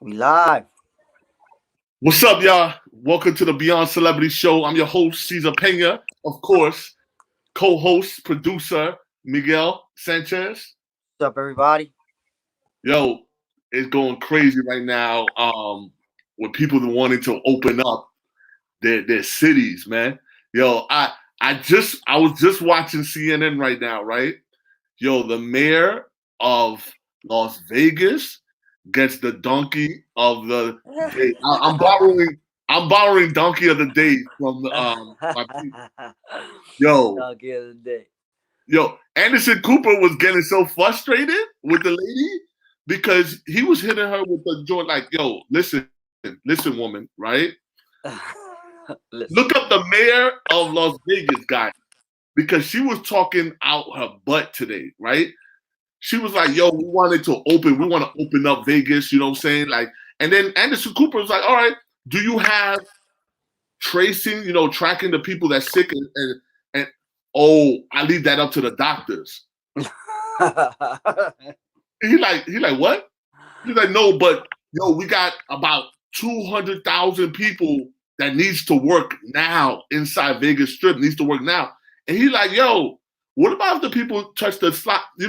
We live. What's up, y'all? Welcome to the Beyond Celebrity Show. I'm your host, Cesar Pena, of course, co-host, producer, Miguel Sanchez. What's up, everybody? Yo, it's going crazy right now. With people wanting to open up their cities, man. Yo, I was just watching CNN right now, right? Yo, the mayor of Las Vegas gets the donkey of the day. I'm borrowing donkey of the day from my people. Yo, Dog of the day. Anderson Cooper was getting so frustrated with the lady because he was hitting her with the joint like, yo, listen, woman, right? Look Listen. up the mayor of Las Vegas, guy, because she was talking out her butt today, right? She was like, yo, we want to open up Vegas, you know what I'm saying? Like, and then Anderson Cooper was like, all right, do you have tracing, tracking the people that's sick and oh, I leave that up to the doctors. He like, what? He's like, no, but yo, we got about 200,000 people that needs to work now inside Vegas Strip, needs to work now. And he's like, yo, what about if the people touch the slot? They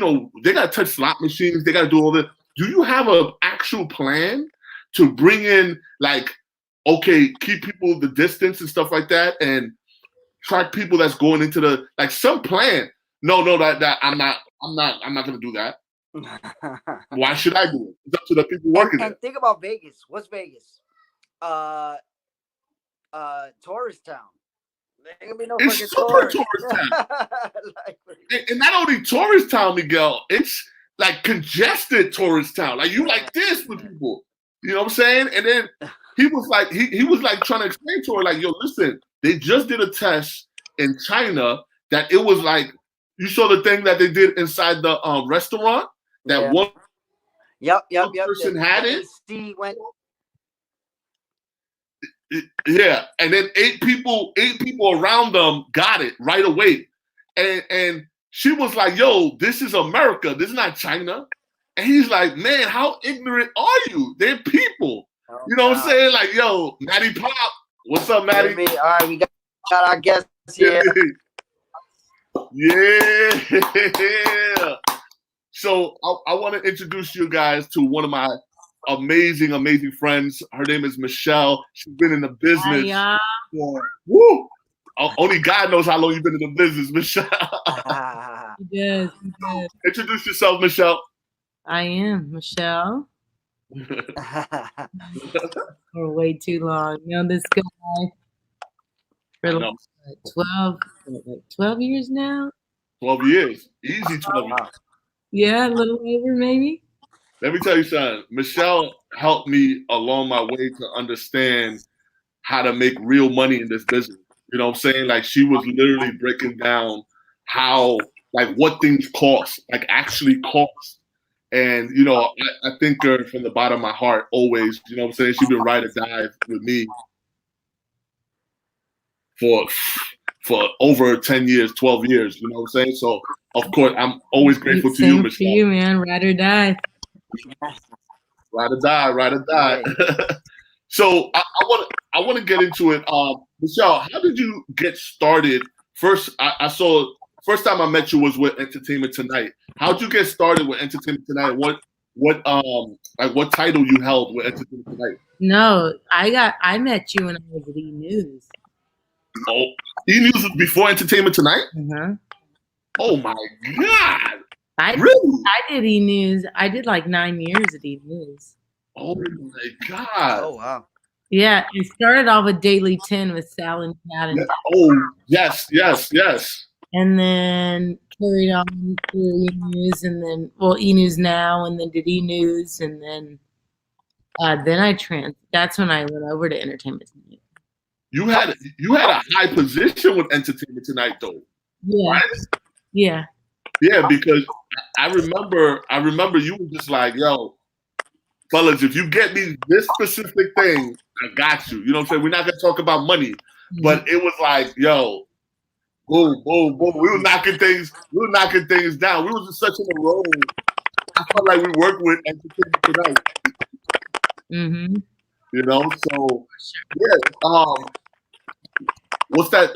got to touch slot machines. They got to do all this. Do you have an actual plan to bring in, like, okay, keep people the distance and stuff like that and track people that's going into some plan? No, that I'm not going to do that. Why should I do it? It's up to the people working and there. think about Vegas. What's Vegas? Tourist town. There ain't gonna be no It's fucking super tourists. tourist town. And not only tourist town, Miguel, it's like congested tourist town. Like you like this with people. You know what I'm saying? And then he was like, he was like trying to explain to her, like, yo, listen, they just did a test in China that it was like, you saw the thing that they did inside the restaurant that Yeah. one Yep. person had The it. AC went. Yeah, and then eight people around them got it right away, and she was like, "Yo, this is America. This is not China." And he's like, "Man, how ignorant are you? They're people." Oh, You know what I'm God. saying? Like, yo, Maddie Pop, what's up, Maddie? All right, we got our guest here. Yeah. So I want to introduce you guys to one of my amazing friends. Her name is Michelle. She's been in the business for only God knows how long you've been in the business, Michelle. Yes. Introduce yourself, Michelle. I am Michelle. For way too long. Known this guy for like 12 years now. 12 years. Easy 12 years. Yeah, a little over maybe. Let me tell you something. Michelle helped me along my way to understand how to make real money in this business. You know what I'm saying? Like she was literally breaking down how, like what things cost, like actually cost. And, I think her from the bottom of my heart always, you know what I'm saying? She's been ride or die with me for over 10 years, 12 years, you know what I'm saying? So, of course, I'm always grateful to you, Michelle. For you, man. Ride or die. Ride or die, ride or die. So I want to get into it. Michelle, how did you get started? First, I saw first time I met you was with Entertainment Tonight. How'd you get started with Entertainment Tonight? What title you held with Entertainment Tonight? No, I met you when I was at E News. Oh, E News was before Entertainment Tonight? Uh-huh. Oh my God. I did E News. I did like 9 years at E News. Oh my God. Oh wow. Yeah, it started off with Daily 10 with Sal and Chad. And oh, yes. And then carried on through E News, and then E News Now, and then did E News, and then that's when I went over to Entertainment Tonight. You had a high position with Entertainment Tonight, though. Yeah. Right? Yeah. Yeah, because I remember you were just like, yo, fellas, if you get me this specific thing, I got you. You know what I'm saying? We're not gonna talk about money, but it was like, yo, boom. We were knocking things down. We was just such in a row. I felt like we worked with Entertainment Tonight. Mm-hmm. You know, so yeah. What's that?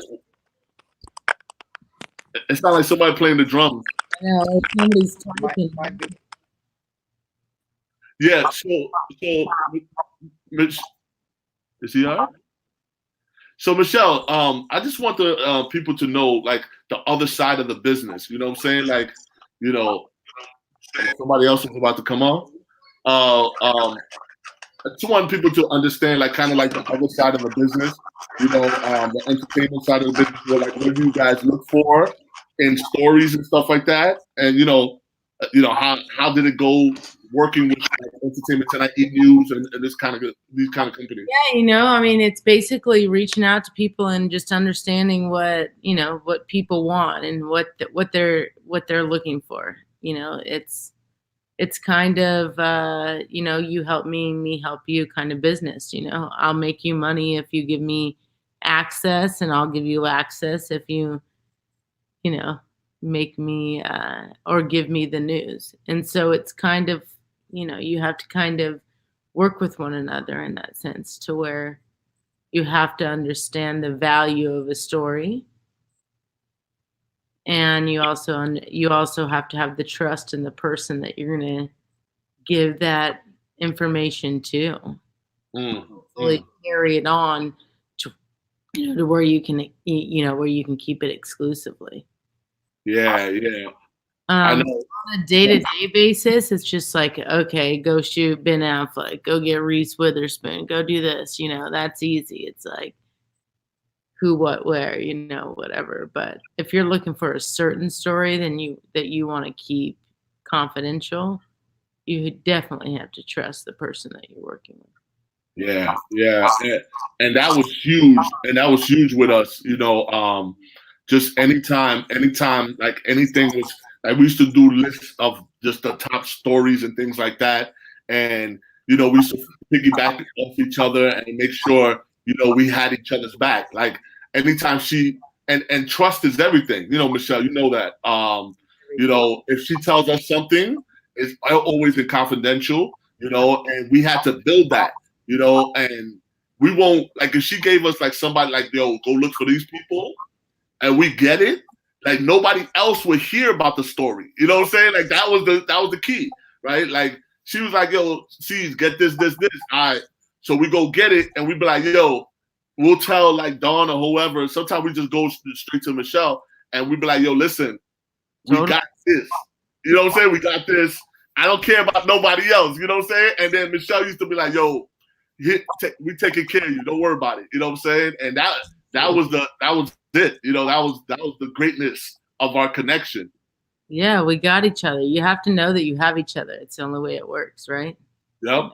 It sounds like somebody playing the drums. I know somebody's Might typing. be. Yeah. So, Mitch, is he all right? So Michelle, I just want the people to know like the other side of the business. You know what I'm saying? Like, you know, somebody else is about to come on. I just want people to understand like kind of like the other side of the business. You know, the entertainment side of the business, where like what do you guys look for in stories and stuff like that, and how did it go working with like, Entertainment Tonight, E News, and these kind of companies. Yeah, I mean, it's basically reaching out to people and just understanding what people want and what they're looking for. It's kind of you help me help you kind of business. I'll make you money if you give me access, and I'll give you access if you make me or give me the news. And so it's kind of you have to kind of work with one another in that sense, to where you have to understand the value of a story, and you also have to have the trust in the person that you're going to give that information to. Hopefully carry it on to where you can keep it exclusively. Yeah. I know. On a day-to-day basis, it's just like, okay, go shoot Ben Affleck, go get Reese Witherspoon, go do this. That's easy. It's like who, what, where, whatever. But if you're looking for a certain story that you want to keep confidential, you definitely have to trust the person that you're working with. Yeah, and that was huge, with us. Just anytime, like anything was like we used to do lists of just the top stories and things like that, and we used to piggyback off each other and make sure we had each other's back. Like anytime and trust is everything. Michelle, you know that. If she tells us something, it's always in confidential. And we had to build that. And we won't like if she gave us like somebody like, yo, go look for these people, and we get it, like nobody else would hear about the story. You know what I'm saying? Like that was the key, right? Like she was like, yo, see, get this. All right. So we go get it, and we be like, yo, we'll tell like Dawn or whoever. Sometimes we just go straight to Michelle, and we be like, yo, listen, we got this. You know what I'm saying? We got this. I don't care about nobody else. You know what I'm saying? And then Michelle used to be like, yo, we taking care of you. Don't worry about it. You know what I'm saying? And that was it. That was the greatness of our connection. Yeah, we got each other. You have to know that you have each other. It's the only way it works, right? Yep.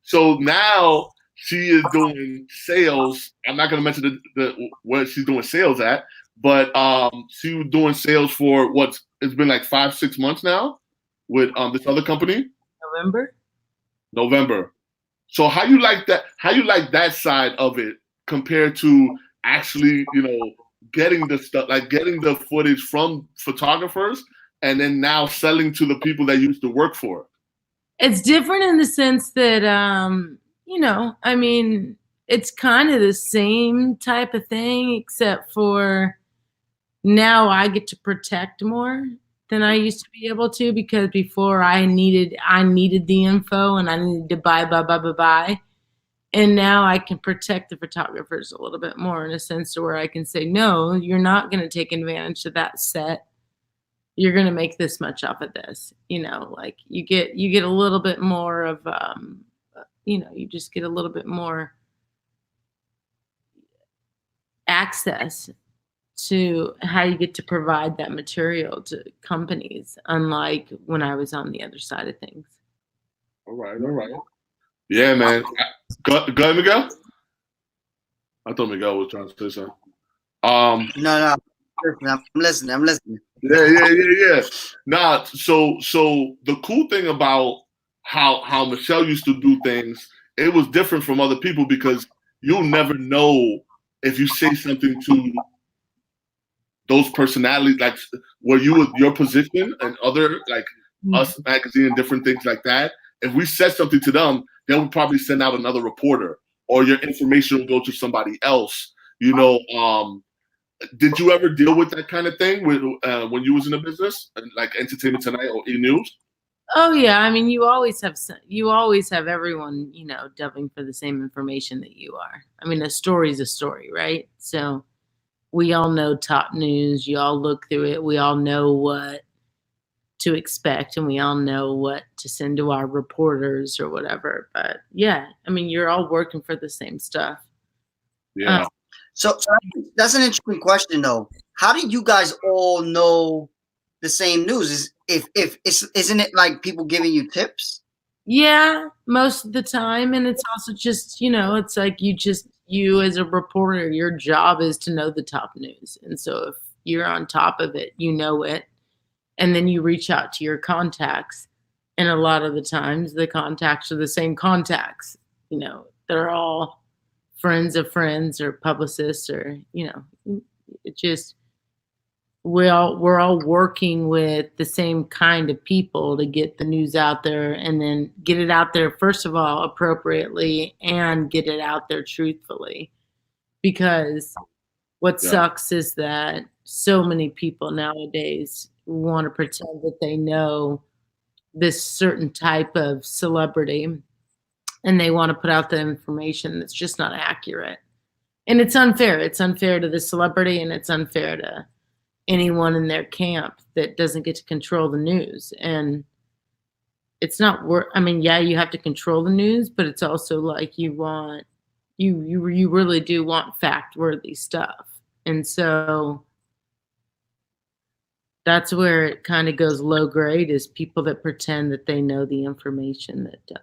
So now she is doing sales. I'm not going to mention where she's doing sales at, but she was doing sales for it's been like 5-6 months now with this other company. November. So how you like that? How you like that side of it compared to actually, getting the stuff, like getting the footage from photographers, and then now selling to the people that you used to work for? It's different in the sense that, I mean, it's kind of the same type of thing, except for now I get to protect more than I used to be able to, because before I needed the info and I needed to buy. And now I can protect the photographers a little bit more, in a sense to where I can say, no, you're not going to take advantage of that set. You're going to make this much off of this. Like you get a little bit more of, you just get a little bit more access to how you get to provide that material to companies, unlike when I was on the other side of things. All right. Yeah, man. Go ahead, Miguel. I thought Miguel was trying to say something. No. I'm listening. Yeah. Nah. So the cool thing about how Michelle used to do things, it was different from other people, because you'll never know if you say something to those personalities, like where your position and other like Us Magazine and different things like that. If we said something to them, they'll probably send out another reporter, or your information will go to somebody else. You know, did you ever deal with that kind of thing when you was in the business, like Entertainment Tonight or E! News? Oh yeah, I mean, you always have everyone, delving for the same information that you are. I mean, a story's a story, right? So we all know top news. You all look through it. We all know what to expect, and we all know what to send to our reporters or whatever. But yeah, I mean, you're all working for the same stuff. Yeah. So that's an interesting question, though. How do you guys all know the same news? Isn't it like people giving you tips? Yeah, most of the time. And it's also just, it's like you as a reporter, your job is to know the top news. And so if you're on top of it, you know it. And then you reach out to your contacts. And a lot of the times the contacts are the same contacts. They're all friends of friends or publicists, or, it just, we're all working with the same kind of people to get the news out there, and then get it out there, first of all, appropriately, and get it out there truthfully. Because what sucks is that so many people nowadays want to pretend that they know this certain type of celebrity, and they want to put out the information that's just not accurate. And it's unfair. It's unfair to the celebrity, and it's unfair to anyone in their camp that doesn't get to control the news. And it's not you have to control the news, but it's also like you really do want fact-worthy stuff. And so that's where it kind of goes low grade, is people that pretend that they know the information that don't.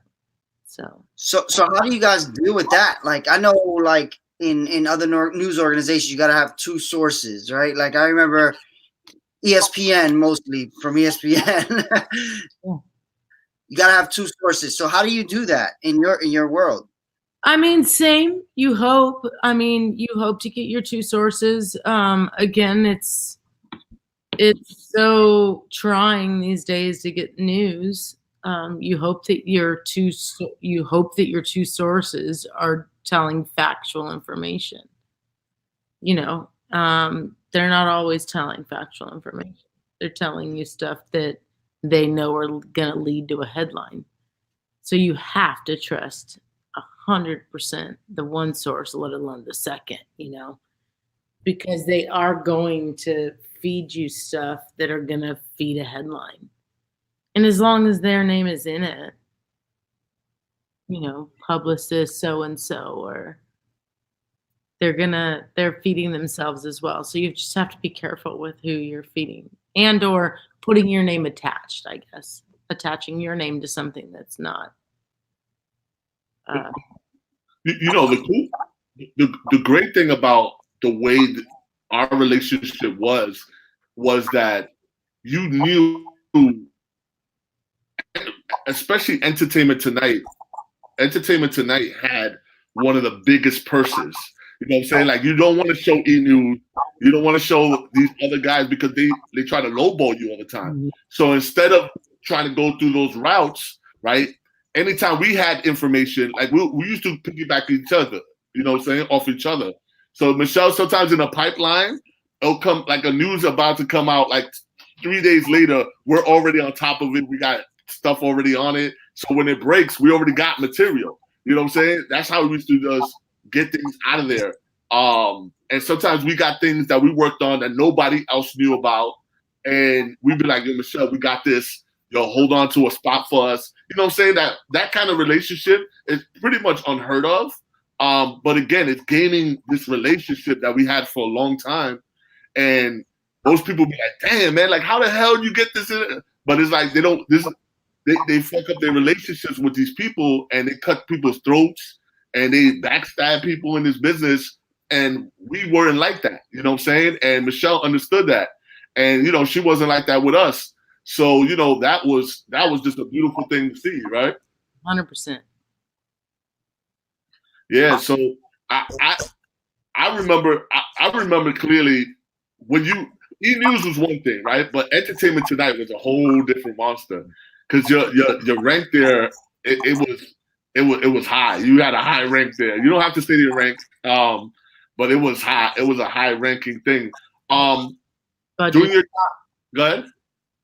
So how do you guys deal with that? Like, I know, like in other news organizations, you got to have two sources, right? Like, I remember ESPN, mostly from ESPN. You got to have two sources. So how do you do that in your world? I mean, same. You hope to get your two sources. Again, it's so trying these days to get news. You hope that your two sources are telling factual information. They're not always telling factual information. They're telling you stuff that they know are going to lead to a headline. So you have to trust 100% the one source, let alone the second, because they are going to feed you stuff that are going to feed a headline. And as long as their name is in it, publicist so-and-so, or they're feeding themselves as well. So you just have to be careful with who you're feeding, and or putting your name attached, I guess, attaching your name to something that's not. The great thing about the way that our relationship was that you knew, especially Entertainment Tonight had one of the biggest purses. You know what I'm saying? Like, you don't want to show E! News, you don't want to show these other guys, because they try to lowball you all the time. Mm-hmm. So instead of trying to go through those routes, right? Anytime we had information, like we used to piggyback each other, you know what I'm saying, off each other. So Michelle, sometimes in a pipeline, it'll come like a news about to come out, like 3 days later, we're already on top of it. We got stuff already on it. So when it breaks, we already got material. You know what I'm saying? That's how we used to just get things out of there. And sometimes we got things that we worked on that nobody else knew about. And we'd be like, yo, Michelle, we got this. Yo, hold on to a spot for us. You know what I'm saying? That kind of relationship is pretty much unheard of. But again, it's gaining this relationship that we had for a long time. And most people be like, damn, man, like, how the hell do you get this in? But it's like, they fuck up their relationships with these people, and they cut people's throats, and they backstab people in this business. And we weren't like that, you know what I'm saying? And Michelle understood that. And, she wasn't like that with us. So, that was just a beautiful thing to see, right? 100%. Yeah. So I remember clearly when E! News was one thing, right? But Entertainment Tonight was a whole different monster, because your rank there, it It was high. You had a high rank there. You don't have to stay your rank, but it was high. It was a high ranking thing. Doing your go ahead.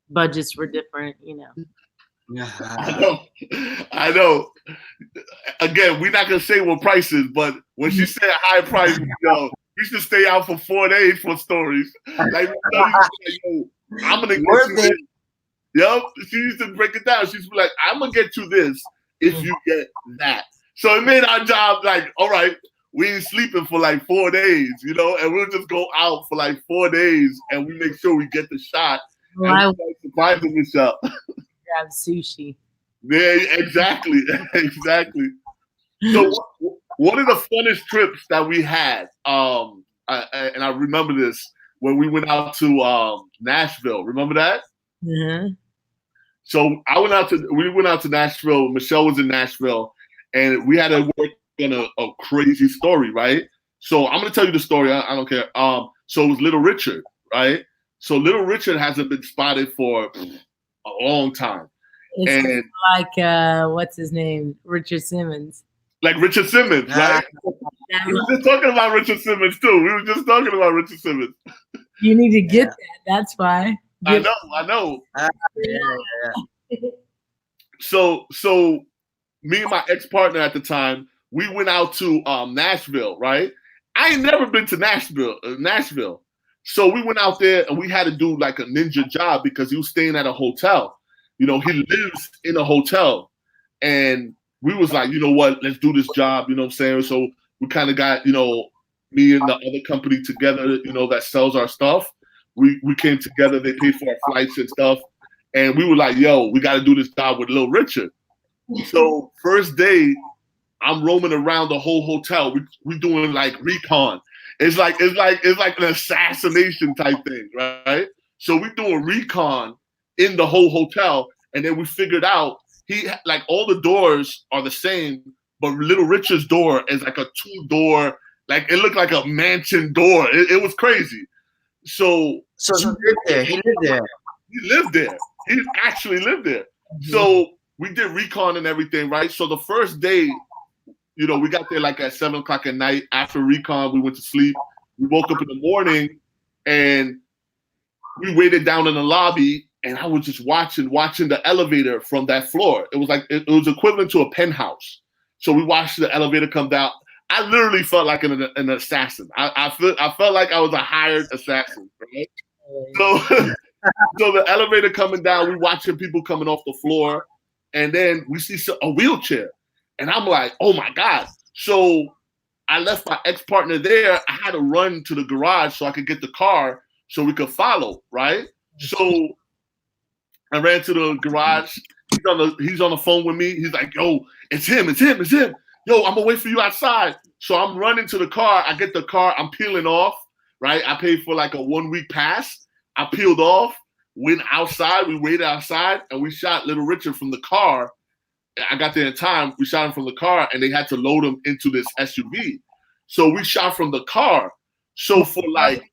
Budgets were different, you know. I know. Again, we're not gonna say what prices, but when she said high price, we should stay out for 4 days for stories. Like, yo, I'm gonna get you this. Yep, she used to break it down. She's like, I'm gonna get you this if you get that. So it made our job like, all right, we ain't sleeping for like 4 days, you know, and we'll just go out for like 4 days and we make sure we get the shot. Well, and we surprising yourself. Grab sushi. Yeah, exactly. Exactly. So one of the funnest trips that we had, and I remember this when we went out to Nashville. Remember that? Mm-hmm. So we went out to Nashville. Michelle was in Nashville, and we had to work on a crazy story, right? So I'm gonna tell you the story. I don't care. So it was Little Richard, right? So Little Richard hasn't been spotted for a long time. It's like what's his name? Richard Simmons. Like Richard Simmons, right? We were just talking about Richard Simmons too. We were just talking about Richard Simmons. You need to get that. That's why. I know. So me and my ex-partner at the time, we went out to Nashville, right? I ain't never been to Nashville. So we went out there and we had to do like a ninja job because he was staying at a hotel. You know, he lives in a hotel. And we was like, you know what, let's do this job, you know what I'm saying? So we kind of got, you know, me and the other company together, you know, that sells our stuff. We came together, they paid for our flights and stuff. And we were like, yo, we got to do this job with Little Richard. So first day, I'm roaming around the whole hotel. We doing like recon. It's like an assassination type thing, right? So we doing recon in the whole hotel. And then we figured out like all the doors are the same, but Little Richard's door is like a 2-door, like it looked like a mansion door. It was crazy. So he lived there. He lived there. He lived there. He actually lived there. Mm-hmm. So we did recon and everything, right? So the first day, you know, we got there like at 7:00 at night. After recon, we went to sleep. We woke up in the morning and we waited down in the lobby. And I was just watching the elevator from that floor. It was like it was equivalent to a penthouse. So we watched the elevator come down. I literally felt like an assassin. I felt like I was a hired assassin, right? So the elevator coming down, we watching people coming off the floor, and then we see a wheelchair, and I'm like, oh my God. So I left my ex-partner there. I had to run to the garage so I could get the car so we could follow, right? So I ran to the garage. He's on the phone with me. He's like, yo, it's him. Yo, I'm gonna wait for you outside. So I'm running to the car. I get the car. I'm peeling off, right? I paid for like a 1-week pass. I peeled off, went outside. We waited outside, and we shot Little Richard from the car. I got there in time. We shot him from the car, and they had to load him into this SUV. So we shot from the car. So for like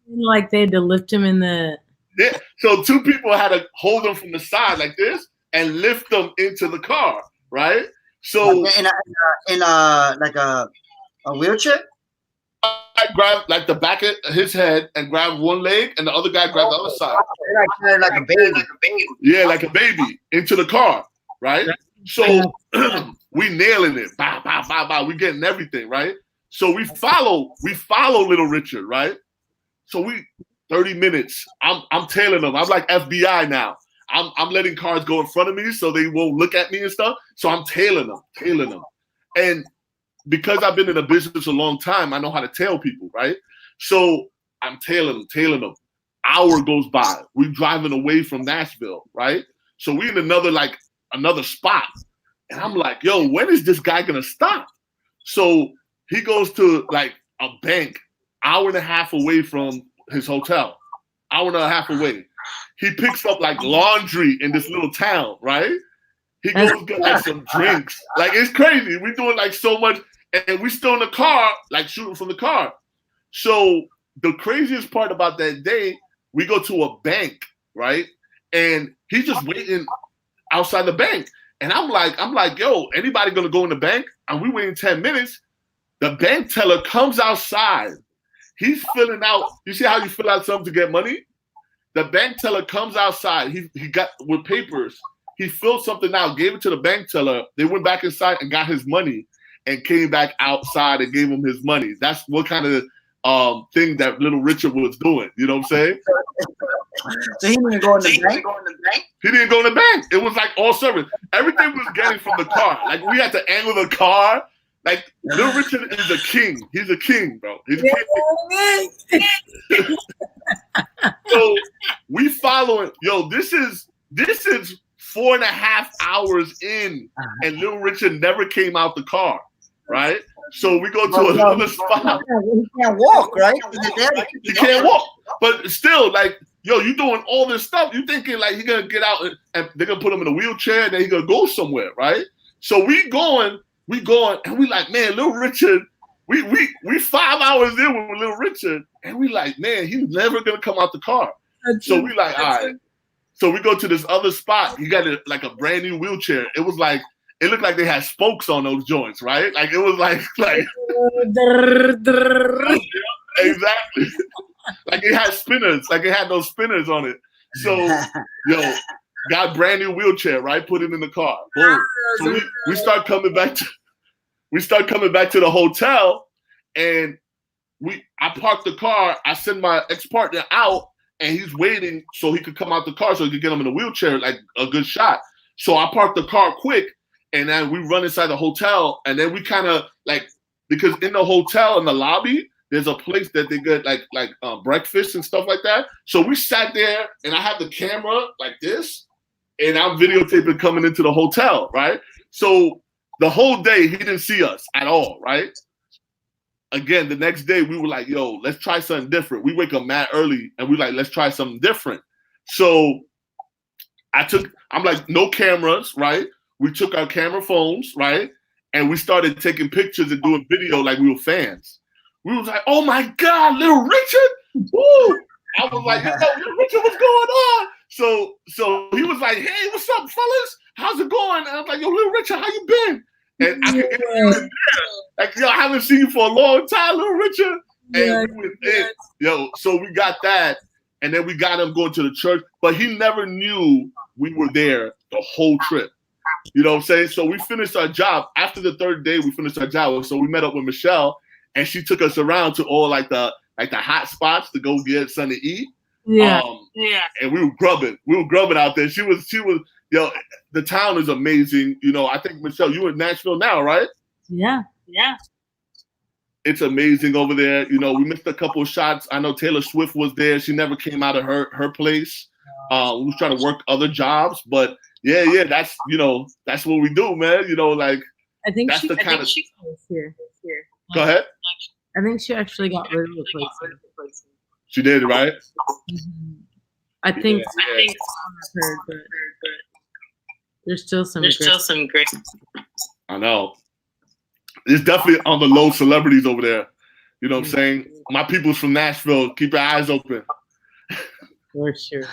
they had to lift him in the. Yeah. So 2 people had to hold him from the side like this and lift them into the car, right? So in a wheelchair. I grabbed like the back of his head and grabbed one leg, and the other guy grabbed the other side. Like a baby. Yeah, like a baby into the car, right? So we nailing it. Bow, bow, bow, bow. We getting everything, right? So we follow Little Richard, right? So 30 minutes. I'm tailing them. I'm like FBI now. I'm letting cars go in front of me so they won't look at me and stuff. So I'm tailing them. And because I've been in the business a long time, I know how to tail people, right? So I'm tailing them. Hour goes by. We're driving away from Nashville, right? So we're in another spot. And I'm like, yo, when is this guy gonna stop? So he goes to like a bank, 1.5 hours away from his hotel, 1.5 hours away. He picks up like laundry in this little town, right? He goes to get like some drinks. Like it's crazy. We're doing like so much, and we're still in the car, like shooting from the car. So the craziest part about that day, we go to a bank, right? And he's just waiting outside the bank. And I'm like, yo, anybody gonna go in the bank? And we waiting 10 minutes. The bank teller comes outside. He's filling out. You see how you fill out something to get money? The bank teller comes outside. He got with papers. He filled something out, gave it to the bank teller. They went back inside and got his money and came back outside and gave him his money. That's what kind of thing that little Richard was doing. You know what I'm saying? So he didn't go in the bank? He didn't go in the bank. It was like all service. Everything was getting from the car. Like we had to angle the car. Like little Richard is a king. He's a king, bro. He's a king. So we following. Yo, this is 4.5 hours in, and little Richard never came out the car, right? So we go to another spot. He can't walk, right? He can't walk, but still, like, yo, you doing all this stuff. You thinking like he gonna get out and they're gonna put him in a wheelchair and then he gonna go somewhere, right? So we going, and we like, man, little Richard. We 5 hours in with little Richard, and we like, man, he's never gonna come out the car. So we like, all right. So we go to this other spot. He got like a brand new wheelchair. It was like, it looked like they had spokes on those joints, right? Like it was like exactly. Like it had spinners, like it had those spinners on it. So yo, got brand new wheelchair, right? Put it in the car. Boom. So we start coming back to the hotel, and I parked the car. I send my ex-partner out, and he's waiting so he could come out the car so he could get him in a wheelchair, like a good shot. So I parked the car quick, and then we run inside the hotel, and then we kind of like, because in the hotel, in the lobby, there's a place that they get like breakfast and stuff like that. So we sat there, and I had the camera like this, and I'm videotaping coming into the hotel, right? So the whole day, he didn't see us at all, right? Again, the next day, we were like, yo, let's try something different. We wake up mad early, and we like, let's try something different. So I'm like, no cameras, right? We took our camera phones, right? And we started taking pictures and doing video like we were fans. We was like, oh my God, little Richard. Woo! I was like, yo, little Richard, what's going on? So he was like, hey, what's up, fellas? How's it going? And I was like, yo, little Richard, how you been? And I could like, yo, I haven't seen you for a long time, little Richard. And we went in. Yo, so we got that. And then we got him going to the church, but he never knew we were there the whole trip. You know what I'm saying? So we finished our job. After the third day, we finished our job. So we met up with Michelle, and she took us around to all like the hot spots to go get something to eat. Yeah. And we were grubbing. Out there. She was, yo, the town is amazing. You know, I think, Michelle, you in Nashville now, right? Yeah. It's amazing over there. You know, we missed a couple of shots. I know Taylor Swift was there. She never came out of her place. We was trying to work other jobs, but yeah, that's, you know, that's what we do, man. You know, like, I think that's she was here. Go ahead. I think she actually got rid of the place. She did, right? Mm-hmm. I think I've heard, but there's still some great. I know. It's definitely on the low celebrities over there. You know what I'm saying? My people's from Nashville. Keep your eyes open. For sure.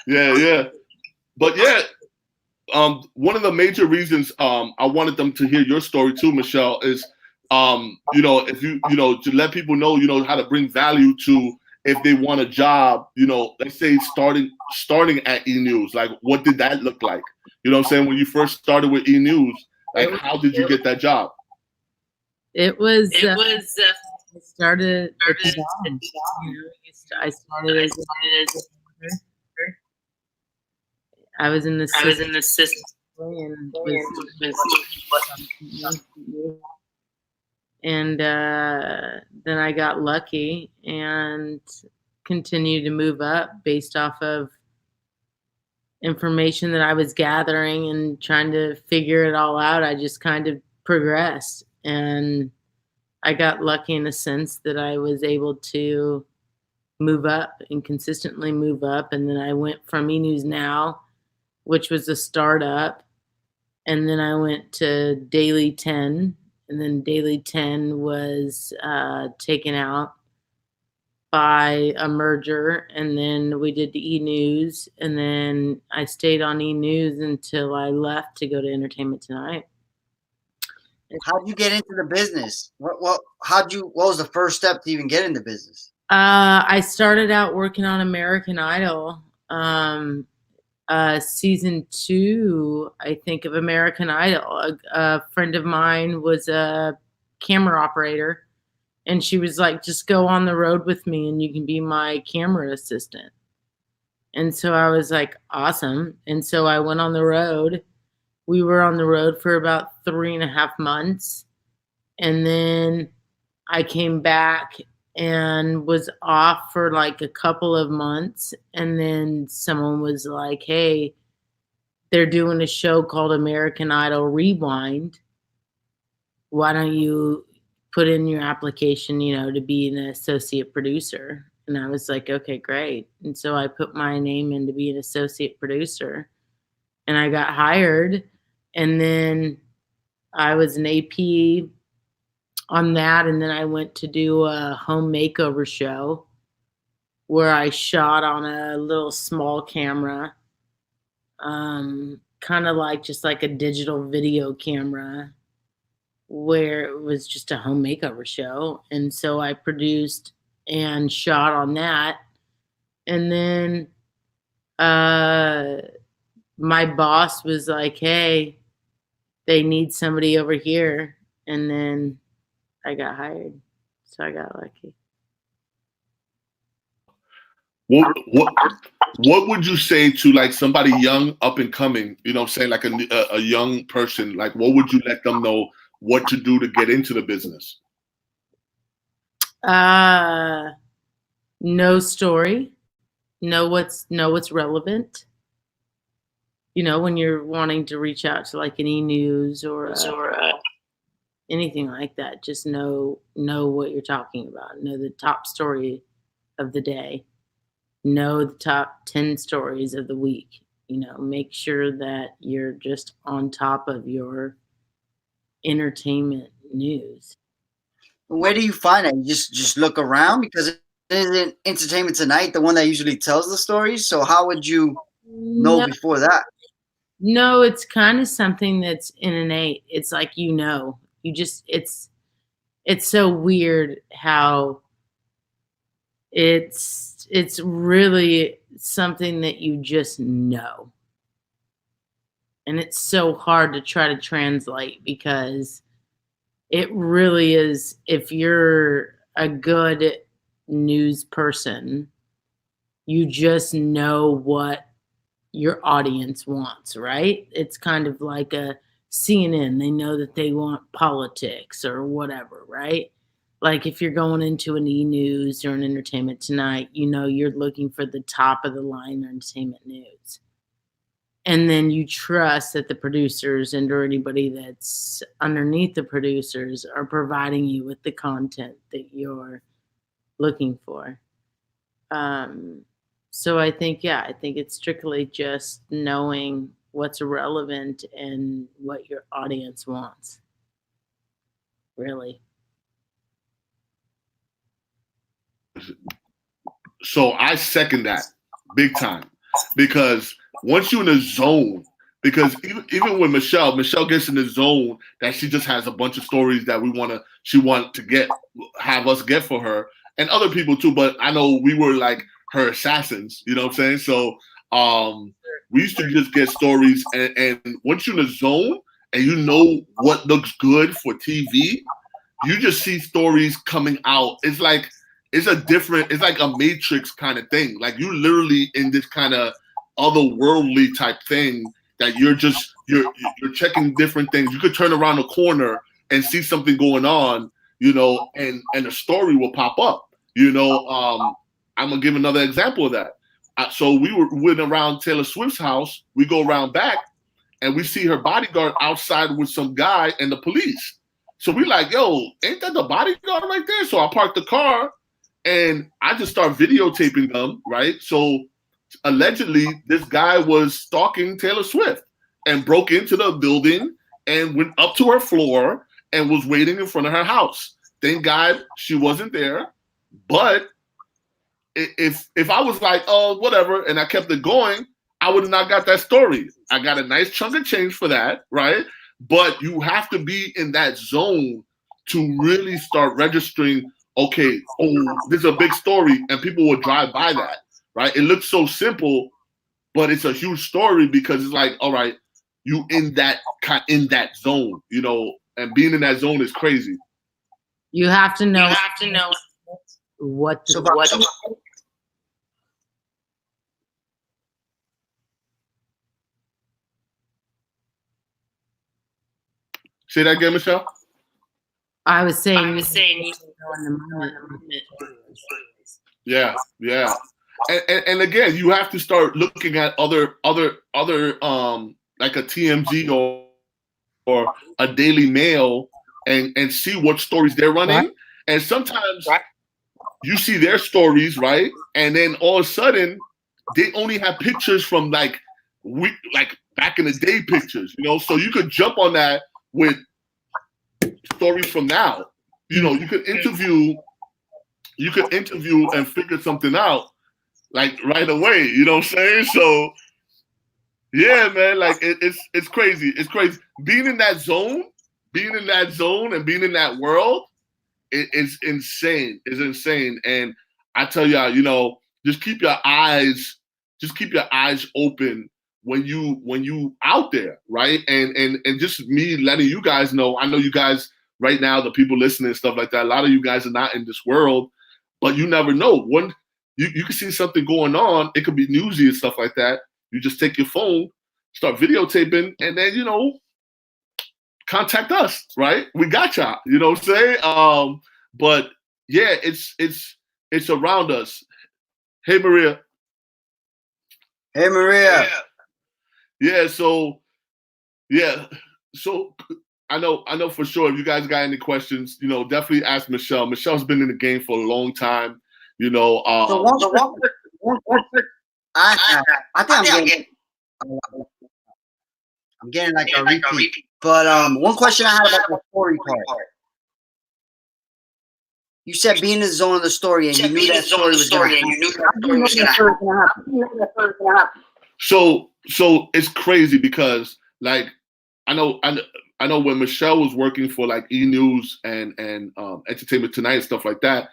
Yeah. But yeah, one of the major reasons I wanted them to hear your story too, Michelle, is you know, if you know, to let people know, you know, how to bring value to if they want a job, you know, let's say starting at E! News, like what did that look like? You know what I'm saying? When you first started with E! News, like how did you get that job? It was I started at the bottom. I started as I was in the system and then I got lucky and continued to move up based off of information that I was gathering and trying to figure it all out. I just kind of progressed, and I got lucky in a sense that I was able to move up and consistently move up. And then I went from E! News Now, which was a startup, and then I went to Daily 10, and then Daily 10 was taken out by a merger, and then we did the E! News, and then I stayed on E! News until I left to go to Entertainment Tonight. How'd you get into the business? What was the first step to even get into business? I started out working on American Idol. Season 2, I think, of American Idol. A friend of mine was a camera operator, and she was like, just go on the road with me and you can be my camera assistant. And so I was like, awesome. And so I went on the road. We were on the road for about 3.5 months. And then I came back and was off for like a couple of months. And then someone was like, hey, they're doing a show called American Idol Rewind. Why don't you put in your application, to be an associate producer? And I was like, okay, great. And so I put my name in to be an associate producer, and I got hired. And then I was an AP on that. And then I went to do a home makeover show where I shot on a little small camera, kind of like just like a digital video camera, where it was just a home makeover show. And so I produced and shot on that. And then my boss was like, hey, they need somebody over here. And then I got hired. So I got lucky. What would you say to like somebody young, up and coming, saying like a young person, like what would you let them know what to do to get into the business? Know story, know what's relevant. When you're wanting to reach out to like an E! News or anything like that, just know what you're talking about. Know the top story of the day. Know the top 10 stories of the week. Make sure that you're just on top of your entertainment news. Where do you find it? You just look around, because it isn't Entertainment Tonight the one that usually tells the stories. So how would you know before that? No, it's kind of something that's innate. It's like, you just, it's so weird how it's really something that you just know. And it's so hard to try to translate, because it really is, if you're a good news person, you just know what your audience wants, right? It's kind of like a CNN. They know that they want politics or whatever, right? Like if you're going into an E! News or an Entertainment Tonight, you're looking for the top of the line entertainment news. And then you trust that the producers or anybody that's underneath the producers are providing you with the content that you're looking for. So I think it's strictly just knowing what's relevant and what your audience wants. Really. So I second that big time, because once you're in a zone, because even with Michelle gets in the zone that she just has a bunch of stories that she want to have us get for her, and other people too. But I know we were like her assassins, you know what I'm saying? So we used to just get stories, and once you're in the zone and you know what looks good for TV, you just see stories coming out. It's like it's like a Matrix kind of thing. Like you literally in this kind of otherworldly type thing that you're checking different things. You could turn around a corner and see something going on, and a story will pop up. I'm gonna give another example of that. So we went around Taylor Swift's house. We go around back, and we see her bodyguard outside with some guy and the police. So we like, yo, ain't that the bodyguard right there? So I parked the car, and I just start videotaping them, right? So allegedly, this guy was stalking Taylor Swift and broke into the building and went up to her floor and was waiting in front of her house. Thank God she wasn't there, but if I was like, oh, whatever, and I kept it going, I would have not got that story. I got a nice chunk of change for that, right? But you have to be in that zone to really start registering, okay, oh, this is a big story, and people will drive by that, right? It looks so simple, but it's a huge story because it's like, all right, you in that zone, you know, and being in that zone is crazy. You have to know. What. Say that again, Michelle. I was saying. Yeah. And again, you have to start looking at other like a TMZ or a Daily Mail and see what stories they're running. Right. And sometimes you see their stories, right? And then all of a sudden they only have pictures from like back in the day pictures, you know. So you could jump on that with stories from now. You know, you could interview and figure something out like right away. You know what I'm saying? So yeah, man, like it's crazy. It's crazy. Being in that zone and being in that world is insane. It's insane. And I tell y'all, you know, just keep your eyes open when you out there, right? And just me letting you guys know, I know you guys right now, the people listening and stuff like that, a lot of you guys are not in this world, but you never know. When you can see something going on, it could be newsy and stuff like that. You just take your phone, start videotaping, and then, you know, contact us, right? We got y'all, you know what I'm saying? But yeah, it's around us. Hey, Maria. Hey, Maria. Yeah, so I know for sure if you guys got any questions, you know, definitely ask Michelle. Michelle's been in the game for a long time, you know. So I think I'm getting like a repeat. But one question I had about the story part. You said being in the zone of the story, and you knew that story was going to happen. So it's crazy because like I know when Michelle was working for like E! News and Entertainment Tonight and stuff like that,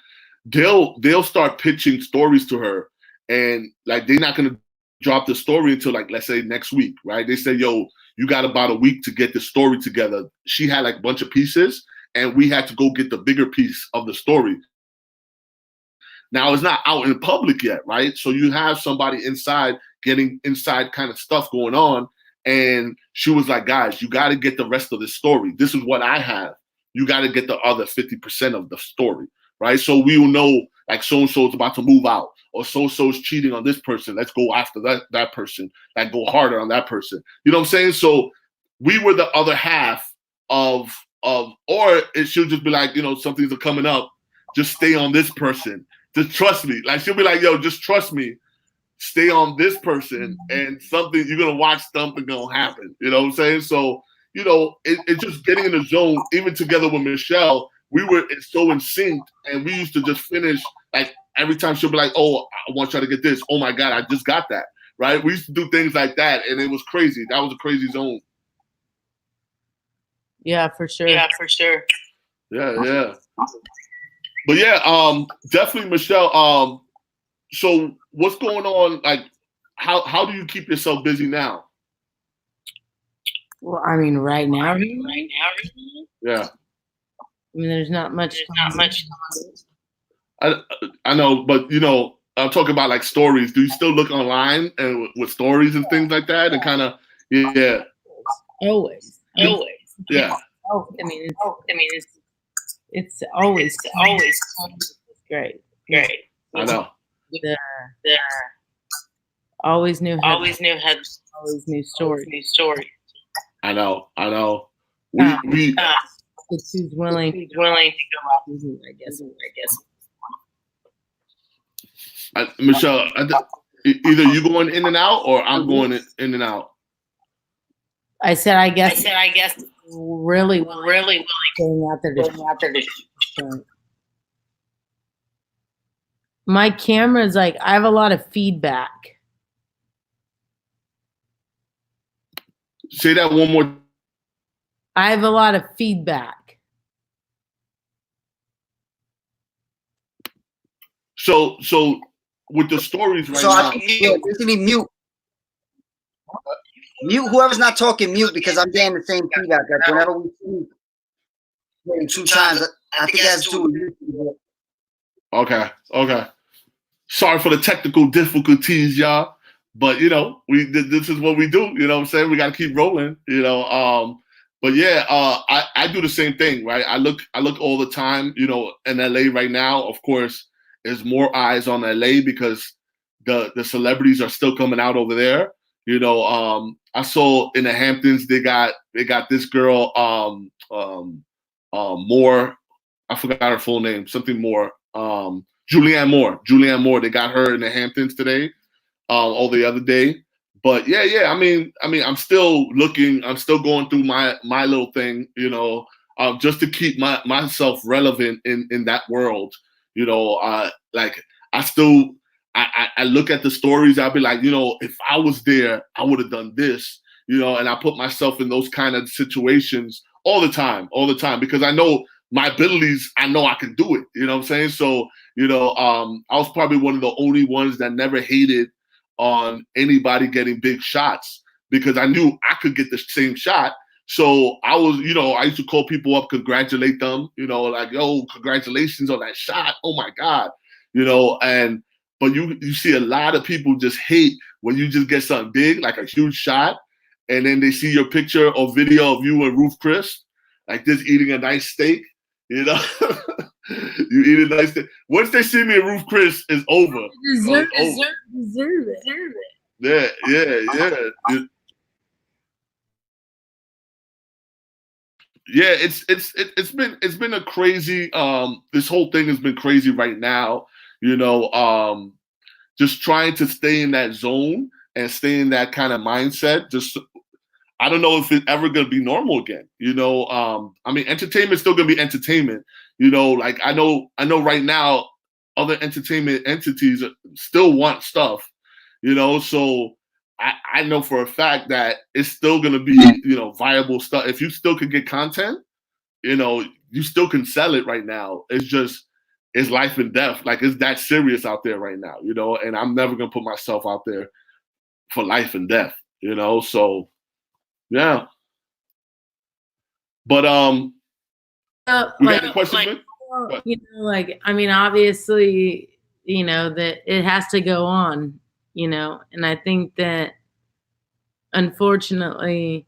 they'll start pitching stories to her, and like they're not gonna drop the story until like, let's say next week, right? They say, yo, you got about a week to get the story together. She had like a bunch of pieces, and we had to go get the bigger piece of the story. Now it's not out in public yet, right? So you have somebody inside getting inside kind of stuff going on. And she was like, guys, you got to get the rest of the story. This is what I have. You got to get the other 50% of the story, right? So we will know like so-and-so is about to move out, or so-and-so is cheating on this person. Let's go after that person, like go harder on that person. You know what I'm saying? So we were the other half of, or it should just be like, you know, something's coming up. Just stay on this person. Just trust me. Like she'll be like, yo, just trust me. Stay on this person, and something you're gonna watch something gonna happen. You know what I'm saying? So, you know, it's just getting in the zone. Even together with Michelle, we were so in sync, and we used to just finish like every time she'll be like, oh, I want you to get this. Oh my God, I just got that. Right? We used to do things like that, and it was crazy. That was a crazy zone. Yeah, for sure. Yeah. But yeah, definitely, Michelle. So what's going on? Like, how do you keep yourself busy now? Well, I mean, right now. Yeah. I mean, there's not much. I know, but you know, I'm talking about like stories. Do you still look online and with stories and things like that, and kind of, yeah. Always. Yeah. Oh, I mean, it's always great. I know. Always new heads. Always new stories. I know. We it's who's willing to go out. I guess. Michelle, either you going in and out, or I'm going in and out. I said, I guess. Really willing. Going out there to My camera is like, I have a lot of feedback. Say that one more. I have a lot of feedback. So with the stories right So now. I think basically mute whoever's not talking, mute, because I'm getting the same feedback. Like whenever we speak 2 times, I think it has to do with you. Okay. Sorry for the technical difficulties, y'all. But this is what we do. You know what I'm saying? We got to keep rolling. But yeah, I do the same thing, right? I look all the time. In LA right now, of course, there's more eyes on LA because the celebrities are still coming out over there. I saw in the Hamptons they got this girl, Moore. I forgot her full name. Something Moore. Julianne Moore. They got her in the Hamptons today, or the other day. But yeah. I mean, I'm still looking. I'm still going through my little thing, just to keep myself relevant in that world. Like I look at the stories. I'll be like, if I was there, I would have done this. And I put myself in those kind of situations all the time, because I know my abilities. I know I can do it. You know what I'm saying? So, I was probably one of the only ones that never hated on anybody getting big shots, because I knew I could get the same shot. So I was, I used to call people up, congratulate them, like, yo, congratulations on that shot. Oh my God. But you see a lot of people just hate when you just get something big, like a huge shot, and then they see your picture or video of you and Ruth Chris, like just eating a nice steak, You eat a nice steak. Once they see me and Ruth Chris, it's over. Deserve it. Yeah. Yeah, it's been a crazy. This whole thing has been crazy right now. Just trying to stay in that zone and stay in that kind of mindset. Just I don't know if it's ever gonna be normal again. I mean, entertainment's still gonna be entertainment. Like I know right now, other entertainment entities still want stuff. So I know for a fact that it's still gonna be viable stuff. If you still can get content, you still can sell it right now. It's life and death. Like it's that serious out there right now. And I'm never gonna put myself out there for life and death. So. Yeah. But we got any questions, I mean, obviously, that it has to go on, and I think that unfortunately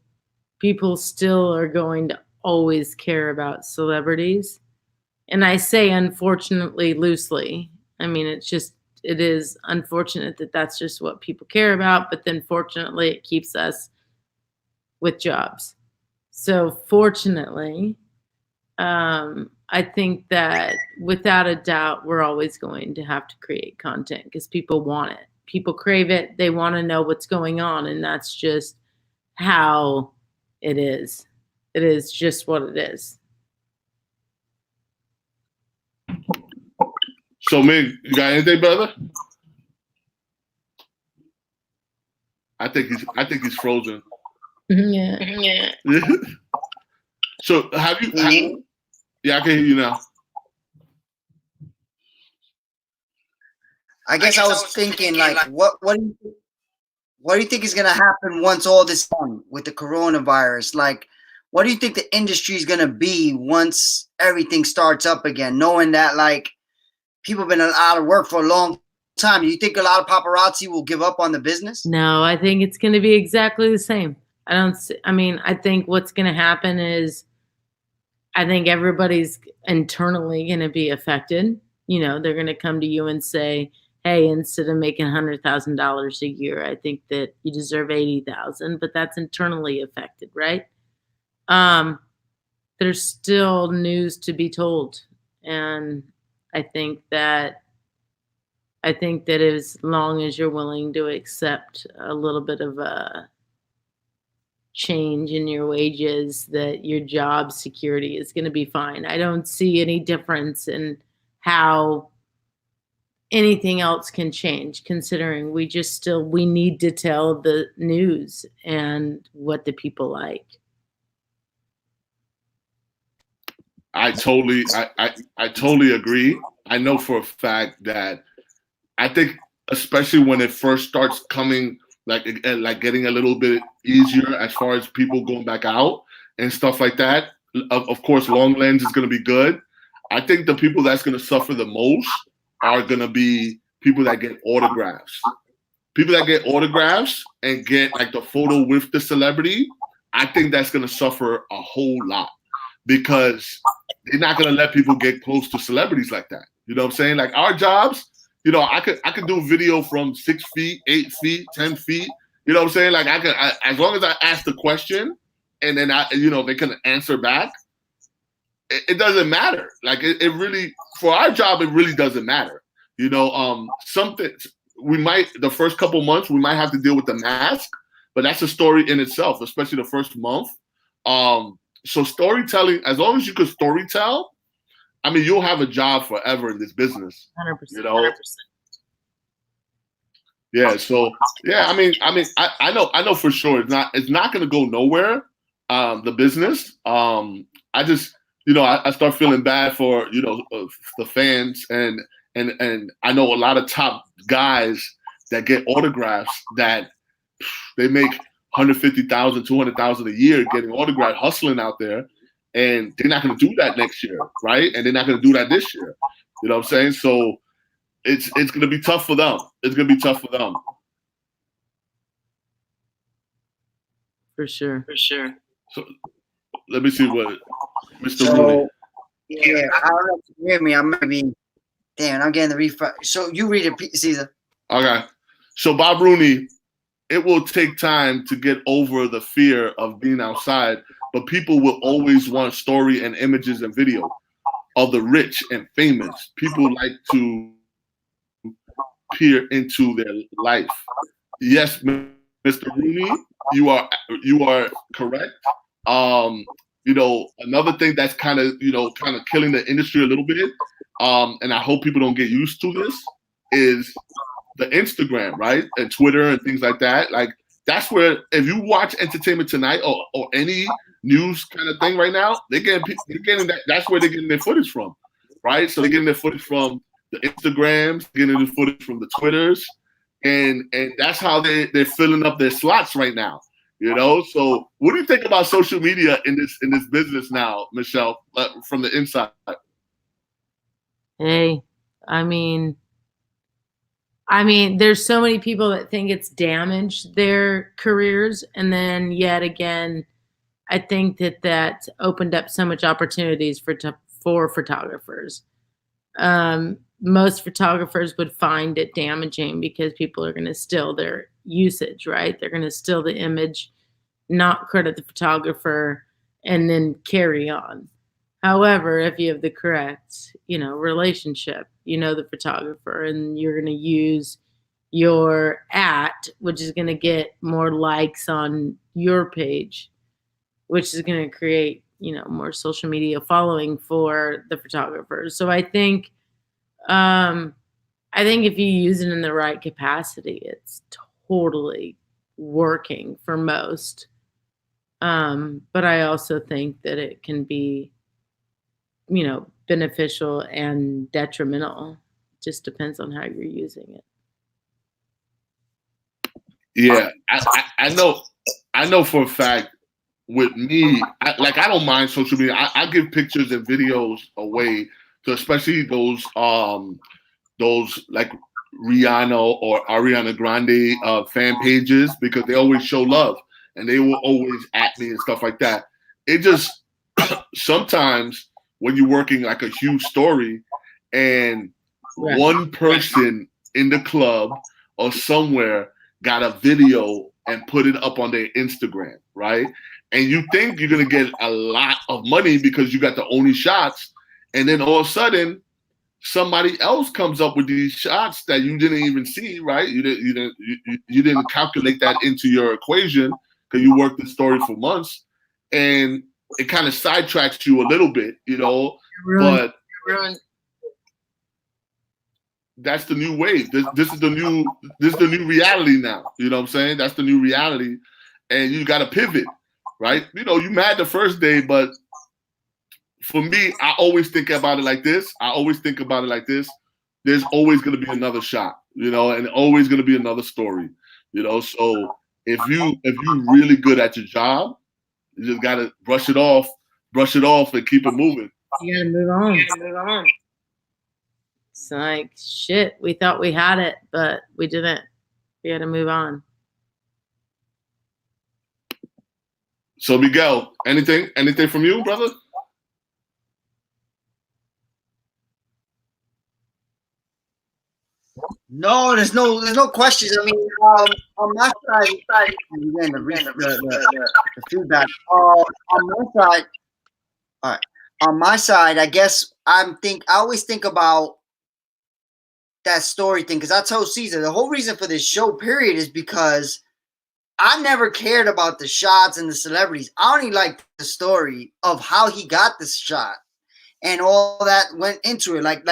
people still are going to always care about celebrities. And I say unfortunately loosely. I mean, it is unfortunate that that's just what people care about, but then fortunately it keeps us with jobs. So fortunately, I think that without a doubt, we're always going to have to create content because people want it. People crave it. They want to know what's going on. And that's just how it is. It is just what it is. So, Mig, you got anything, brother? I think he's frozen. Yeah. So have you? Yeah, I can hear you now. I guess I was thinking, like, what do you think is gonna happen once all this is done with the coronavirus? Like, what do you think the industry is gonna be once everything starts up again? Knowing that, like, people have been out of work for a long time. Do you think a lot of paparazzi will give up on the business? No, I think it's going to be exactly the same. I think what's going to happen is I think everybody's internally going to be affected. They're going to come to you and say, hey, instead of making $100,000 a year, I think that you deserve $80,000, but that's internally affected, right? There's still news to be told. And I think that as long as you're willing to accept a little bit of a change in your wages, that your job security is going to be fine. I don't see any difference in how anything else can change, considering we need to tell the news and what the people like. I totally agree. I know for a fact that I think, especially when it first starts coming, like getting a little bit easier as far as people going back out and stuff like that. Of course, long lens is going to be good. I think the people that's going to suffer the most are going to be people that get autographs. People that get autographs and get like the photo with the celebrity, I think that's going to suffer a whole lot because they're not going to let people get close to celebrities like that. You know what I'm saying? Like our jobs, you know, I could do video from 6 feet, 8 feet, 10 feet. You know what I'm saying? Like as long as I ask the question and then they can answer back, it doesn't matter. Like it really, for our job, it really doesn't matter. You know, the first couple months, we might have to deal with the mask, but that's a story in itself, especially the first month. So storytelling, as long as you could storytell, I mean, you'll have a job forever in this business. 100%. You know? 100%. Yeah. So yeah, I know for sure it's not going to go nowhere. The business. I just, I start feeling bad for the fans and I know a lot of top guys that get autographs that they make 150,000, 200,000 a year getting autographed, hustling out there. And they're not going to do that next year, right? And they're not going to do that this year. You know what I'm saying? So it's going to be tough for them. It's going to be tough for them. For sure. So let me see what Mr. Rooney. Yeah, I don't know if you hear me. I might be. Damn, I'm getting the refresh. So you read it, Cesar. Okay. So Bob Rooney, it will take time to get over the fear of being outside, but people will always want story and images and video of the rich and famous. People like to peer into their life. Yes, Mr. Rooney, you are correct. Another thing that's kind of killing the industry a little bit, and I hope people don't get used to this, is the Instagram, right? And Twitter and things like that. Like that's where, if you watch Entertainment Tonight or any news kind of thing right now, they're getting that. That's where they're getting their footage from, right? So they're getting their footage from the Instagrams, getting their footage from the Twitters, and that's how they're filling up their slots right now. So what do you think about social media in this business now, Michelle, from the inside? Hey, I mean, there's so many people that think it's damaged their careers, and then yet again, I think that opened up so much opportunities for photographers. Most photographers would find it damaging because people are going to steal their usage, right? They're going to steal the image, not credit the photographer, and then carry on. However, if you have the correct, relationship, the photographer, and you're going to use your which is going to get more likes on your page, which is going to create, more social media following for the photographers. So I think if you use it in the right capacity, it's totally working for most. But I also think that it can be, beneficial and detrimental. Just depends on how you're using it. Yeah, I know for a fact with me, I don't mind social media. I give pictures and videos away to especially those like Rihanna or Ariana Grande fan pages, because they always show love and they will always at me and stuff like that. It just sometimes when you're working like a huge story and one person in the club or somewhere got a video and put it up on their Instagram, right? And you think you're going to get a lot of money because you got the only shots. And then all of a sudden, somebody else comes up with these shots that you didn't even see, right? You didn't calculate that into your equation because you worked the story for months. And it kind of sidetracks you a little bit, but that's the new wave. This is the new reality now. You know what I'm saying? That's the new reality, and you got to pivot, right? You know, you mad the first day, but for me, I always think about it like this. There's always going to be another shot, you know, and always going to be another story, you know. So if you really good at your job, you just got to brush it off, and keep it moving. You gotta move on. It's like, shit, we thought we had it, but we didn't. We had to move on. So Miguel, anything from you, brother? No, there's no questions. I mean, on my side, again, the feedback. On my side, all right. On my side, I guess I always think about that story thing because I told Cesar the whole reason for this show, period, is because I never cared about the shots and the celebrities. I only liked the story of how he got this shot and all that went into it. Like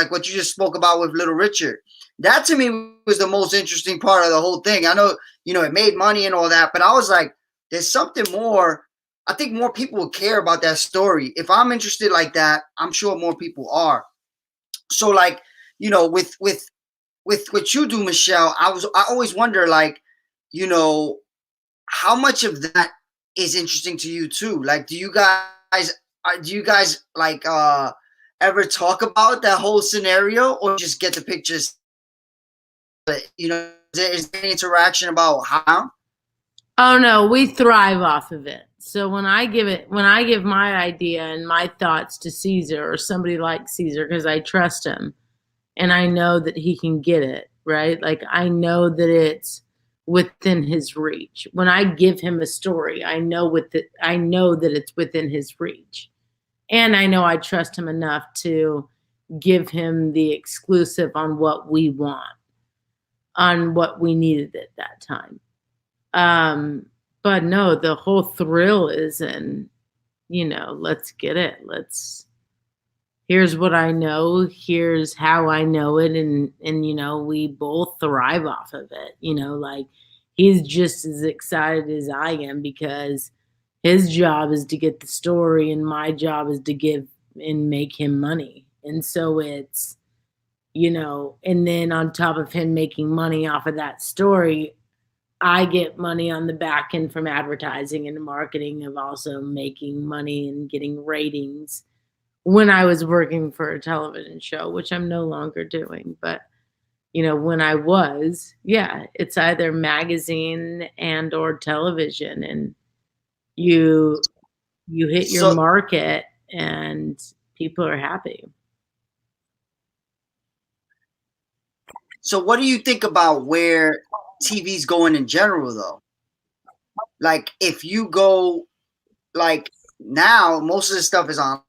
what you just spoke about with Little Richard. That to me was the most interesting part of the whole thing. I know, you know, it made money and all that, but I was like, there's something more. I think more people would care about that story. If I'm interested like that, I'm sure more people are. So like, you know, with what you do, Michelle, I always wonder, like, you know, how much of that is interesting to you too? Like, do you guys like ever talk about that whole scenario, or just get the pictures? You know, is there any interaction about how? Oh no, we thrive off of it. So when I give my idea and my thoughts to Cesar or somebody like Cesar, because I trust him and I know that he can get it, right? Like I know that it's within his reach. When I give him a story, I know that it's within his reach. And I know I trust him enough to give him the exclusive on what we want, on what we needed at that time. But no, the whole thrill is in, you know, let's get it. Here's what I know, here's how I know it, and you know, we both thrive off of it. You know, like he's just as excited as I am because his job is to get the story and my job is to give and make him money. And so it's, you know, and then on top of him making money off of that story, I get money on the back end from advertising and marketing of also making money and getting ratings when I was working for a television show, which I'm no longer doing. But, you know, when I was, yeah, it's either magazine and or television, and you hit your market and people are happy. So what do you think about where TV's going in general, though? Like, if you go, like, now, most of the stuff is on.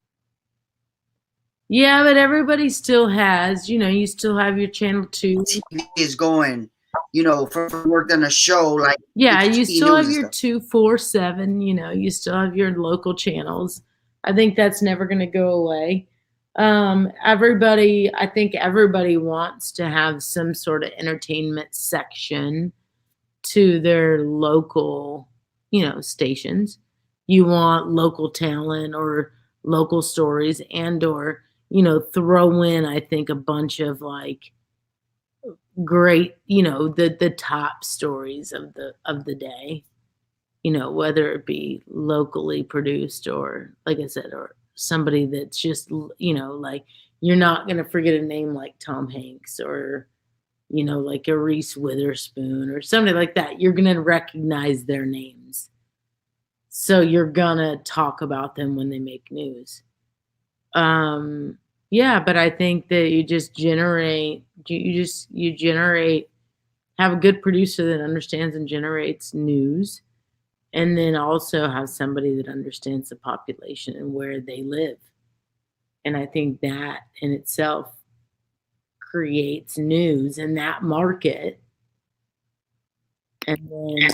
Yeah, but everybody still has, you know, you still have your channel 2. TV is going, you know, for work on a show, like. Yeah, you still have your 247, you know, you still have your local channels. I think that's never going to go away. I think everybody wants to have some sort of entertainment section to their local, you know, stations. You want local talent or local stories, and or, you know, throw in, I think, a bunch of like great, you know, the top stories of the day, you know, whether it be locally produced or, like I said, or somebody that's just, you know, like you're not going to forget a name like Tom Hanks or, you know, like a Reese Witherspoon or somebody like that. You're going to recognize their names. So you're going to talk about them when they make news. Yeah, but I think that you generate, have a good producer that understands and generates news, and then also have somebody that understands the population and where they live. And I think that in itself creates news in that market, and then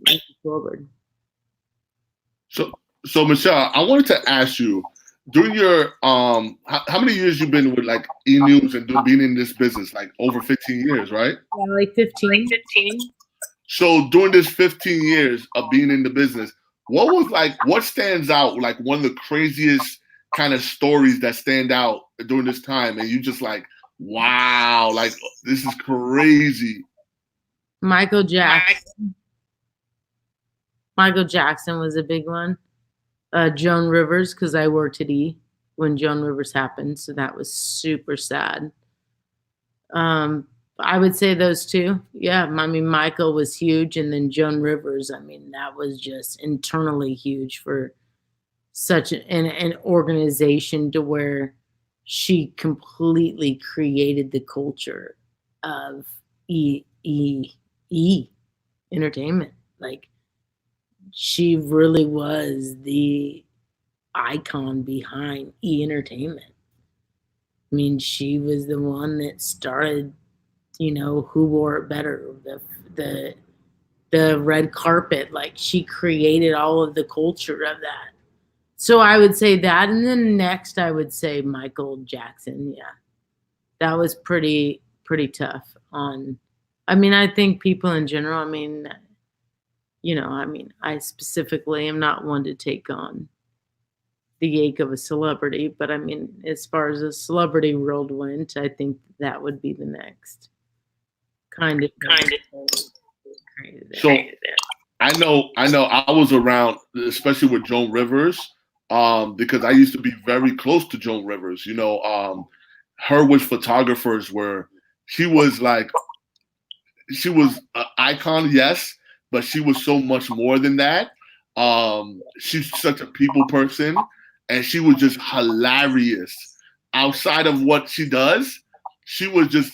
move forward. So Michelle, I wanted to ask you, during your how many years you been with like E News and being in this business? Like over 15 years, right? Yeah, like 15. So during this 15 years of being in the business, what stands out, like one of the craziest kind of stories that stand out during this time, and you just like, wow, like this is crazy. Michael Jackson. Michael Jackson was a big one. Joan Rivers, because I worked at E when Joan Rivers happened, so that was super sad. I would say those two. Yeah, I mean, Michael was huge, and then Joan Rivers. I mean, that was just internally huge for such an organization to where she completely created the culture of E entertainment. Like, she really was the icon behind E entertainment. I mean, she was the one that started, who wore it better, the the red carpet. Like, she created all of the culture of that. So I would say that, and then next I would say Michael Jackson. Yeah, that was pretty tough on. I mean, I think people in general. I mean, I specifically am not one to take on the ache of a celebrity, but I mean, as far as the celebrity world went, I think that would be the next kind of. So I know I was around, especially with Joan Rivers, because I used to be very close to Joan Rivers. Her with photographers where she was an icon, yes, but she was so much more than that. She's such a people person, and she was just hilarious. Outside of what she does, she was just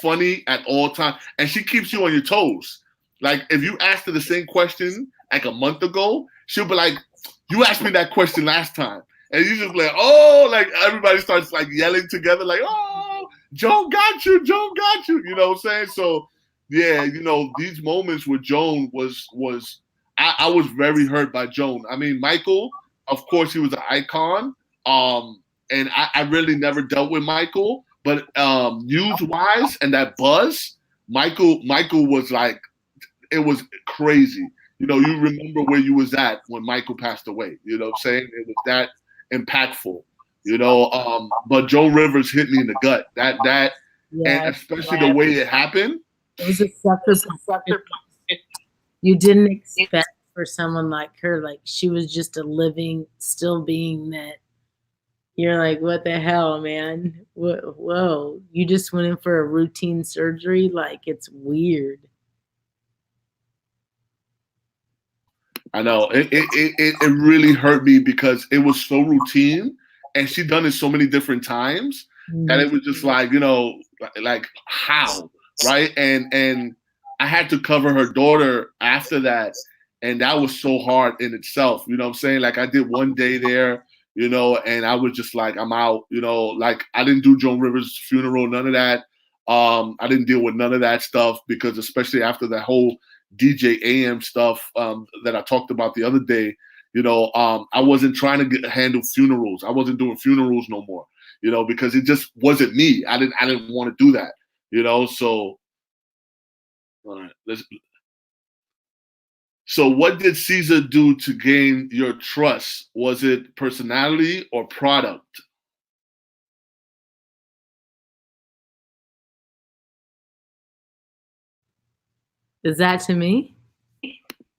funny at all times, and she keeps you on your toes. Like if you asked her the same question like a month ago, she'll be like, "You asked me that question last time," and you just be like, "Oh!" Like everybody starts like yelling together, like, "Oh, Joan got you, Joan got you." You know what I'm saying? So yeah, these moments with Joan was I was very hurt by Joan. I mean, Michael, of course, he was an icon. And I really never dealt with Michael, but news wise and that buzz, Michael was like, it was crazy. You remember where you was at when Michael passed away. You know what I'm saying? It was that impactful. But Joe Rivers hit me in the gut. That Yeah, and especially the way it happened. it was a sucker. You didn't expect for someone like her. Like, she was just a living, still being that. You're like, what the hell, man? Whoa, you just went in for a routine surgery? Like, it's weird. I know it really hurt me because it was so routine, and she done it so many different times that it was just like, like how, right? And I had to cover her daughter after that, and that was so hard in itself. You know what I'm saying? Like I did one day there, and I was just like, I'm out. Like I didn't do Joan Rivers' funeral, none of that. I didn't deal with none of that stuff because especially after that whole DJ AM stuff that I talked about the other day, I wasn't trying to handle funerals. I wasn't doing funerals no more, because it just wasn't me. I didn't want to do that, So, all right, so what did Cesar do to gain your trust? Was it personality or product? Is that to me?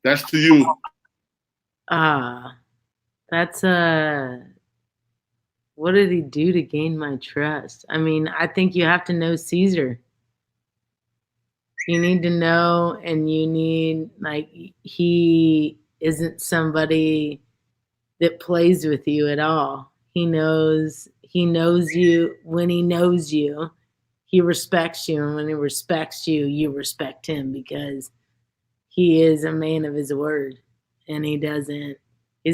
That's to you. That's what did he do to gain my trust? I mean, I think you have to know Cesar. You need to know, and you need, like, he isn't somebody that plays with you at all. He knows you. When he knows you, he respects you, and when he respects you, you respect him because he is a man of his word, and he's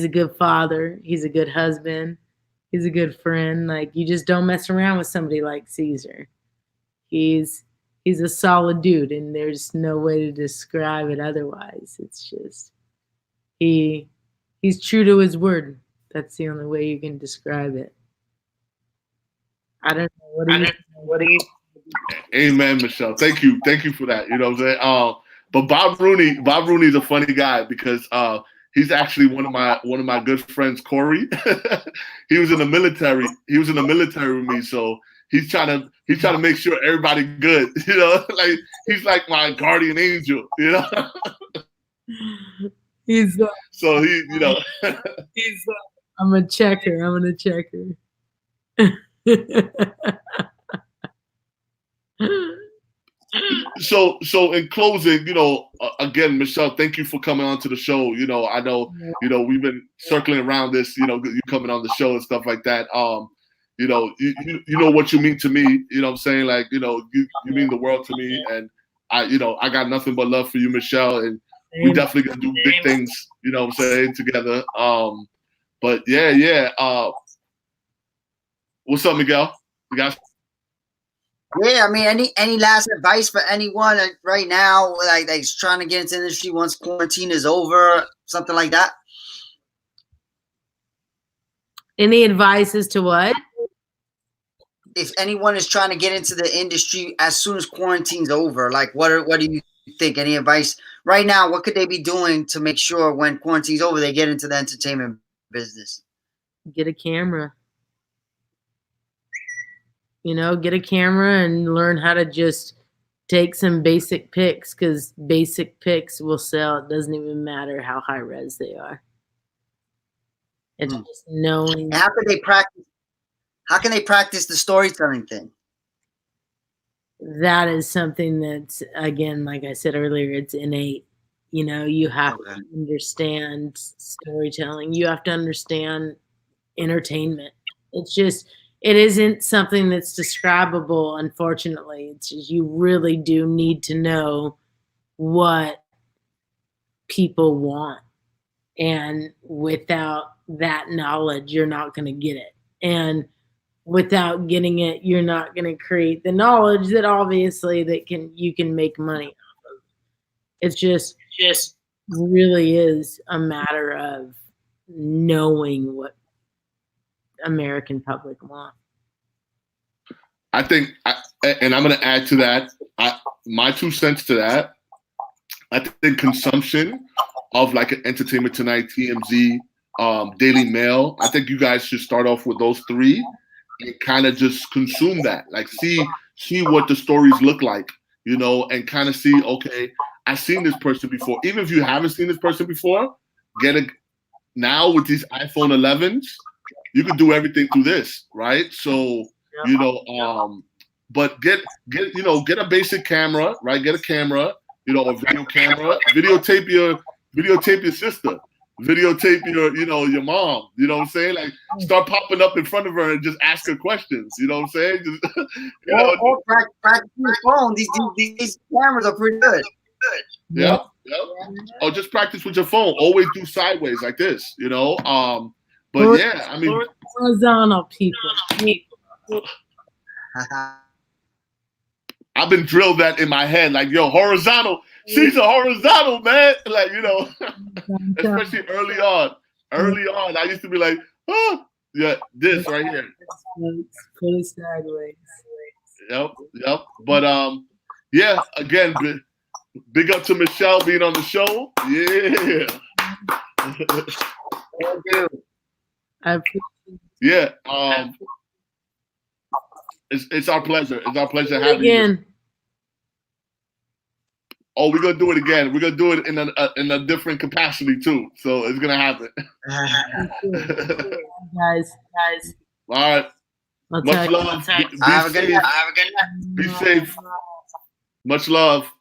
a good father, he's a good husband, he's a good friend. Like, you just don't mess around with somebody like Cesar. He's a solid dude, and there's no way to describe it otherwise. It's just he's true to his word. That's the only way you can describe it. I don't know. What do you? Amen, Michelle. Thank you for that. You know what I'm saying? But Bob Rooney's a funny guy because he's actually one of my good friends, Corey. He was in the military. He was in the military with me, so he's trying to make sure everybody good. You know, like he's like my guardian angel. You know. He's so he, you know. He's. I'm a checker. I'm gonna check her. So in closing, you know, again, Michelle, thank you for coming on to the show. You know, I know, you know, we've been circling around this, you know, you coming on the show and stuff like that. You know, you know what you mean to me. You know what I'm saying? Like, you know, you mean the world to me, and I got nothing but love for you, Michelle, and we definitely gonna do big things, you know what I'm saying, together. But yeah. What's up, Miguel? You guys? Yeah, I mean, any last advice for anyone right now, like trying to get into the industry once quarantine is over, something like that? Any advice as to what? If anyone is trying to get into the industry as soon as quarantine's over, like what do you think? Any advice right now? What could they be doing to make sure when quarantine's over they get into the entertainment business? Get a camera. You know, get a camera and learn how to just take some basic pics, because basic pics will sell. It doesn't even matter how high res they are. It's just knowing. How can they practice? How can they practice the storytelling thing? That is something that's, again, like I said earlier, it's innate. You know, you have to understand storytelling. You have to understand entertainment. It's just, it isn't something that's describable, unfortunately. It's just, you really do need to know what people want. And without that knowledge, you're not going to get it. And without getting it, you're not going to create the knowledge that obviously you can make money off of. It's just really is a matter of knowing what American public want. I think, and I'm going to add to that, my 2 cents to that. I think consumption of like an Entertainment Tonight, TMZ, Daily Mail, I think you guys should start off with those 3 and kind of just consume that. Like see what the stories look like, you know, and kind of see, okay, I've seen this person before. Even if you haven't seen this person before, now with these iPhone 11s, you can do everything through this, right? So, you know, but get a basic camera, right? Get a camera, you know, a video camera, videotape your sister, videotape your mom, you know what I'm saying? Like start popping up in front of her and just ask her questions, you know what I'm saying? Just, or practice your phone. These cameras are pretty good. Yeah. Or just practice with your phone. Always do sideways like this, you know? But yeah, I mean, horizontal people. I've been drilled that in my head, like, yo, horizontal. She's a horizontal, man. Like, you know, especially early on. I used to be like, oh, yeah, this right here. Put it sideways. Yep. But yeah, again, big up to Michelle being on the show. Yeah. Yeah. It's our pleasure. It's our pleasure having you. Oh, we're gonna do it again. We're gonna do it in a different capacity too. So it's gonna happen. guys. All right. Much love. Be safe. Be safe. Much love.